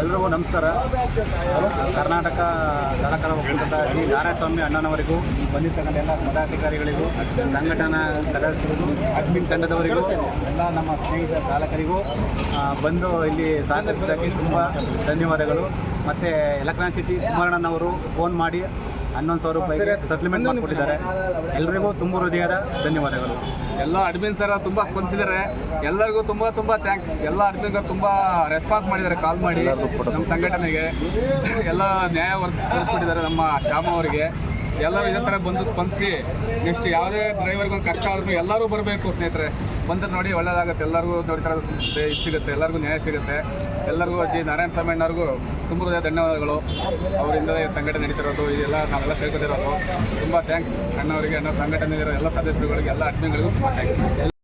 ಎಲ್ರಿಗೂ ನಮಸ್ಕಾರ. ಕರ್ನಾಟಕ ಚಾಲಕರ ಒಕ್ಕೂಟದ ಜಿ ನಾರಾಯಣಸ್ವಾಮಿ ಅಣ್ಣನವರಿಗೂ ಬಂದಿರ್ತಕ್ಕಂಥ ಎಲ್ಲ ಪದಾಧಿಕಾರಿಗಳಿಗೂ, ಸಂಘಟನಾ ಸದಸ್ಯರಿಗೂ, ಅಡ್ಮಿನ್ ತಂಡದವರಿಗೂ, ಎಲ್ಲ ನಮ್ಮ ಸ್ನೇಹಿತ ಚಾಲಕರಿಗೂ ಬಂದು ಇಲ್ಲಿ ಸಹಕರಿಸಿದ್ದಕ್ಕೆ ತುಂಬ ಧನ್ಯವಾದಗಳು. ಮತ್ತು ಎಲೆಕ್ಟ್ರಾನಿಕ್ ಸಿಟಿ ಕುಮಾರಣ್ಣನವರು ಫೋನ್ ಮಾಡಿ 11,000 ರೂಪಾಯಿಗೆ ಸೆಟ್ಲ್ಮೆಂಟ್ ಮಾಡಿಕೊಟ್ಟಿದ್ದಾರೆ. ಎಲ್ಲರಿಗೂ ತುಂಬ ಹೃದಯದ ಧನ್ಯವಾದಗಳು. ಎಲ್ಲ ಅಡ್ಮಿನ್ ಸರ್ ತುಂಬ ಸ್ಪಂದಿಸಿದ್ದಾರೆ. ಎಲ್ಲರಿಗೂ ತುಂಬ ಥ್ಯಾಂಕ್ಸ್. ಎಲ್ಲ ಅಡ್ಮಿನ್ಗಳು ತುಂಬ ರೆಸ್ಪಾನ್ಸ್ ಮಾಡಿದ್ದಾರೆ, ಕಾಲ್ ಮಾಡಿ ನಮ್ಮ ಸಂಘಟನೆಗೆ ಎಲ್ಲ ನ್ಯಾಯ ಒದಗಿಸ್ಕೊಟ್ಟಿದ್ದಾರೆ. ನಮ್ಮ ಶ್ಯಾಮ ಅವರಿಗೆ ಎಲ್ಲರೂ ಇದೇ ಥರ ಬಂದು ಸ್ಪಂದಿಸಿ ನೆಕ್ಸ್ಟ್ ಯಾವುದೇ ಡ್ರೈವರ್ಗೊಂದು ಕಷ್ಟ ಆದ್ರೂ ಎಲ್ಲರೂ ಬರಬೇಕು ಸ್ನೇಹಿತರೆ. ಬಂದರೆ ನೋಡಿ ಒಳ್ಳೆಯದಾಗುತ್ತೆ. ಎಲ್ಲರಿಗೂ ನೋಡ್ತಾರೆ ಇದು ಸಿಗುತ್ತೆ, ಎಲ್ಲರಿಗೂ ನ್ಯಾಯ ಸಿಗುತ್ತೆ. ಎಲ್ಲರಿಗೂ ಜಿ ನಾರಾಯಣಸ್ವಾಮಿ ಅಣ್ಣವ್ರಿಗೂ ತುಂಬ ಹೃದಯ ಧನ್ಯವಾದಗಳು. ಅವರಿಂದ ಸಂಘಟನೆ ನಡೀತಿರೋದು ಇದೆಲ್ಲ ನಾವೆಲ್ಲ ಸೇರ್ಕೊಂಡಿರೋದು ತುಂಬ ಥ್ಯಾಂಕ್ಸ್. ಅಣ್ಣವರಿಗೆ, ಅಣ್ಣ ಸಂಘಟನೆ ಎಲ್ಲ ಸದಸ್ಯರುಗಳಿಗೆ, ಎಲ್ಲ ಅಡ್ಮಿನ್ಗಳಿಗೂ ತುಂಬ ಥ್ಯಾಂಕ್ಸ್.